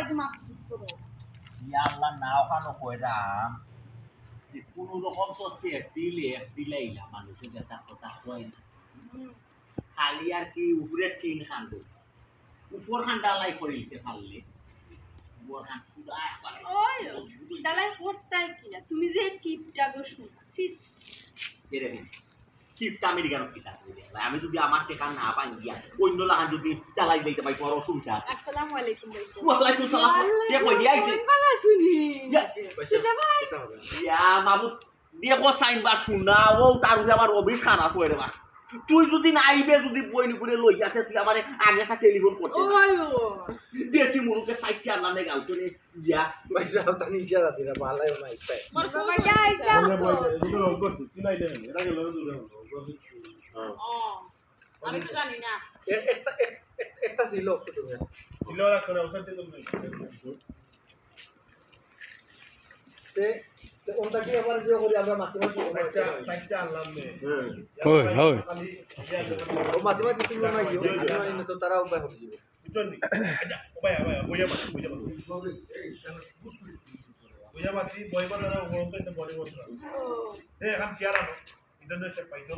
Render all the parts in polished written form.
আগে মাকসুদ করো ইয়া আল্লাহ নাও কানো কইরাম যে কোন রকম তো দিলাইলা মানুষের যেটা কথা হয় না খালি আর কি উপরে টিন খান্ডু উপর খান ডালাই করিতে পারলে উপর খান পুরা একবারে ওই ডালাই করতাই কিনা তুমি যে কিপটা গো শুনা সিস এরকম কিপটা আমি গানো কিটা আমি যদি আমার টেকা না পাই গিয়া অন্য লাগান যদি ডালাই দিতে পাই বড় অসুবিধা আসসালামু আলাইকুম ভাই ওয়ালাইকুম সালাম কে কই আইছে ভালো শুনি সেটা ভাই ইয়া মাবু দিয়ে কো সাইন বা শুনা ও তার আমার অভিশাপ হয়ে রে বা তুই যদি না আইবে যদি বইনি করে লই যাতে তুই আমারে আগে কা টেলিফোন করতে ওইও দেছি মুরুকে সাইটটা না নে গাল তুই ইয়া পয়সা তানি ইশারা দিরা ভালাই নাই তাই মোর বাবা যাইতা দুটো রং করতে তুই নাই দেন এরা গেল দুটো হ্যাঁ ও আমি তো জানি না একটা ছিল তুমি ছিল রাখো না ওখান থেকে তে ওটা কি আবার যে করি আমরা মাটি মাটি সাইডটা আনলাম নে ওই ওই ও মাটি মাটি তুমি নাই দিও আমি তো তারা উপায় হবে দিব বুঝলি আচ্ছা ওয়া বইয়া মাটি বইবা দাঁড়া ওরকম একটা বডি বসরা এ এখন কি আর ইন্টারনেট পাইতো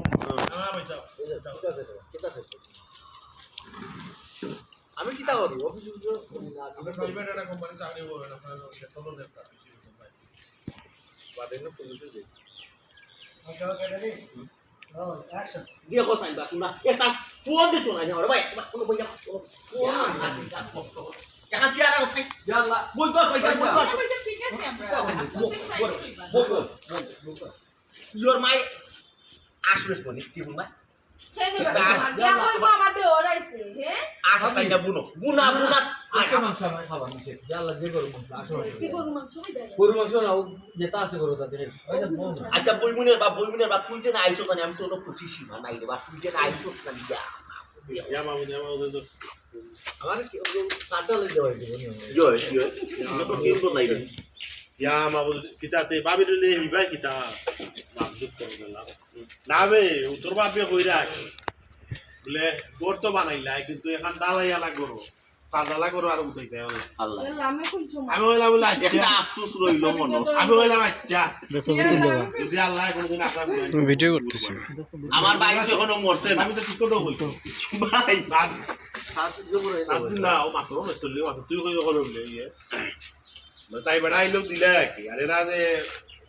না ভাই যাও ঠিক আছে আমি কি তা করি অফিসে না আমরা প্রাইভেট একটা কোম্পানি চাকরি করব না আপনারা বেতনও দেন না বাদেন পুলিশে যাই দিয়ে কো সাইন বা শুনা এটা ফোন দিত না রে ভাই কোন বইয়া ফোন এখন চেয়ার আর সাইন ইয়াল্লাহ বই কর পয়সা বই কর পয়সা ঠিক আছে আমরা your my আসবেস বনি কি বুঝবা ইয়া কই মামা দে ওরাইছে হ্যাঁ আসা তাই না বুনো বুনা আচ্ছা মাংস আমি খাবার নিচে ইয়াল্লাহ যে গরু মাংস কি গরু মাংস হই দেয় গরু মাংস না যেটা আছে গরু তাদের আচ্ছা বইমুনের বা তুই যে না আইছো মানে আমি তো লোক খুশি সীমা নাই রে বা তুই যে না আইছো না দিয়া জামা তো আমার কি কাটা লই যাওয়াই দিব yo no tiempo নাই রে ইয়া মাবু কিতাতে বাবিলে হিবাই কিতা মাবজুক করে দিলাম না বে উত্তর বাপে কইরা বলে গোর তো বানাইলা কিন্তু এখন ডালাইয়া লাগবো সাদালা করো আর উঠাইতে হবে আল্লাহ আমি কোন সময় আমি বললাম বলে একটা আফসোস রইল মনে আমি বললাম আচ্ছা ছবি তুলবা যদি আল্লাহ কোনদিন আপনার ভিডিও করতেছি আমার ভাই তো এখনো মরছে না আমি তো ঠিক কথা বলছি ভাই না ও মাত্র চললে মাত্র তুই কই করো বলে ইয়ে তাই বেড়া এই লোক দিলে কি আর এরা যে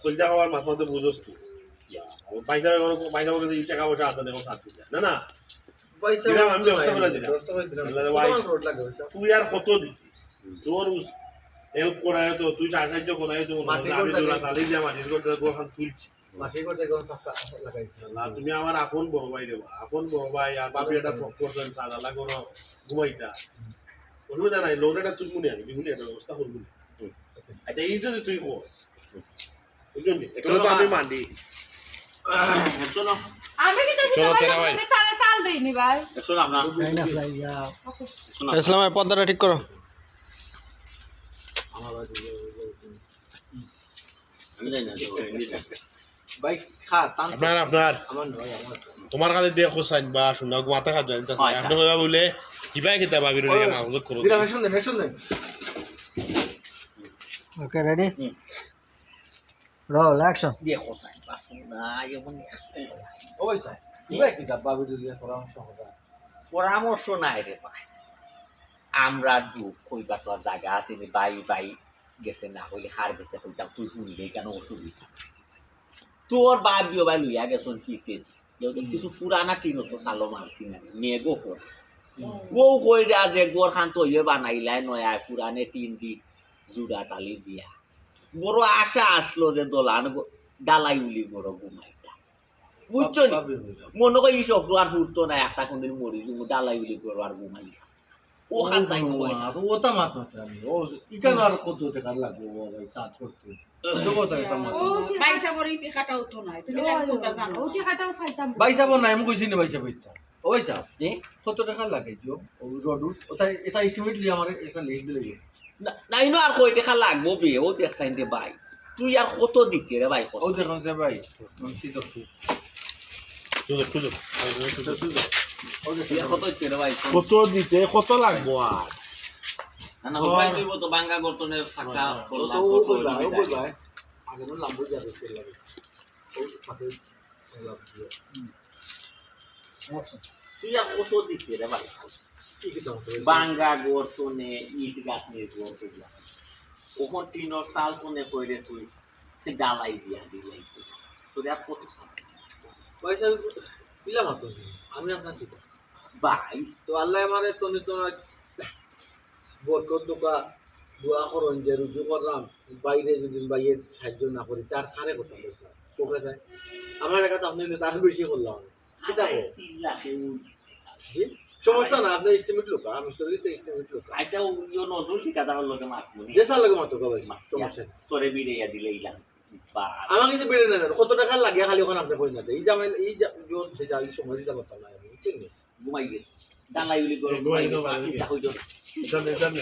কলজা হওয়ার মাথা মধ্যে বুঝোস তুই পয়সা টাকা পয়সা হাতে দেখো সাথ দিতে না না পয়সা আমি ব্যবস্থা করে দিলাম তুই আর কত দিতি তোর হেল্প করায় তো তুই সাহায্য করায় তো আমি তোরা তালি দিয়া মাটির করতে গোখান তুলছি মাটি করতে কোন টাকা লাগাইছে না তুমি আমার আপন বড় ভাই রে আপন বড় ভাই আর বাপি এটা সব করছেন সাদা করো ঘুমাইতা অসুবিধা নাই লোন এটা তুই মনে আমি দিবি এটা ব্যবস্থা করবি আচ্ছা এই যদি তুই কস বুঝলি এটা তো আমি মানি শোনো আমি কি দেখি চলো তেরা ভাই। তারে তাল দেইনি ভাই শোনো আমরা শোনো ইসলাম ভাই পর্দাটা ঠিক করো আমি জানি না ভাই খা তান আপনার আমার ভাই আমার তোমার কাছে দেখো সাইন বা শুনা মাথা খাওয়া যায় আপনি কইবা বলে কিবা কিতা ভাবির লিগে মাউজ করো দিরা ফ্যাশন দে ওকে রেডি রোল অ্যাকশন দেখো সাই বাস না এমন ও ভাই স্যার ভাই কি ডাব্বা ভিডিও দিয়ে পরামর্শ হবে পরামর্শ নাই রে ভাই আমরা দুঃখ কইবা তো জায়গা আছে নি বাই গেছে না হইলে হার গেছে কইতাম তুই শুনলে কেন অসুবিধা তোর বাপ দিও ভাই লইয়া গেছন কিসে কিছু পুরানা কিনো তো সালো মারছি না মেঘও কর ও কইরা যে গোর খান তো ইয়ে বানাইলাই নয়া পুরানে টিন দি জুড়া টালি দিয়া বড় আশা আসলো যে দোলান ডালাই উলি বড় ঘুমাইতা বুঝছো নি মনে করি সব আর ফুরতো না একটা কোনদিন মরি জুমু ডালাই উলি বড় আর ঘুমাইতা ওখান তাই ওটা মাত আমি ও ইকান আর কত টাকা লাগবে ভাই সাত করতে তো কত টাকা মাত বাইচা বড় ইটি কাটাও তো নাই তুমি কোনটা জানো ওটি কাটাও খাইতাম ভাই সাহেব নাই আমি কইছি না ভাই সাহেব এটা ও ভাই সাহেব কত টাকা লাগে জিও ও রোড ওটা এটা এস্টিমেটলি আমার এটা লিখ দিলে নাই না আর কই টাকা লাগবো বে ও দেখ সাইন দে ভাই তুই আর কত দিতে রে ভাই ও দেখুন যে ভাই মানসি তো সুযোগ কত দিতে রে ভাই কত দিতে কত লাগবো আর না না উপায় দিব তো বাঙ্গা গর্তনে ফাঁকা ও করলাম তো ও গর্ত বলবা ও নিবি বলবা আগে না লাম্বু যাবে তেল লাগে ও সাথে লাভ দিয়ে তুই আর কত দিতে রে ভাই কি কি দাম তো বাঙ্গা গর্তনে ইট গাঁথনির গর্ত দিয়া ওখন টিনর চাল কোনে কইরে তুই ডালাই দিয়া দিলাই তোর আর কত চাল পয়সা দিলাম তো আমি আপনার চিন্তা ভাই তো আল্লাহ আমারে তনি তো বরকত দোকা দোয়া করুন যে রুজু করলাম বাইরে যদি বাইরে সাহায্য না করি তার খানে করতাম বলছিলাম কোথায় যায় আমার এলাকাতে আপনি তার বেশি করলাম সেটা হোক 3 লাখে জি সমস্যা না আপনার এস্টিমেট লোক আমি শরীরে এস্টিমেট লোক আচ্ছা ইও নজর ঠিকাদার লোকে মাতমুনি যে সাল লাগে মাত্র কবে সমস্যা নেই। তোরে বিড়াইয়া দিলে ইলাম বা আমাকে যে বেড়ে নেন কত টাকা লাগে খালি ওখানে আপনি করে না দেয় এই জামাই এই যা এই সময় দিতে পারতাম না আমি ঠিক নেই ঘুমাই গেছে ডালাই উলি করে ঘুমাই ঘুমাই গেছে, গেছে চিন্তা হইল না জানে জানে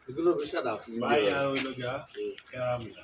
এগুলো বিষয় দাও ভাই আর হইলো গিয়া কেরামিলা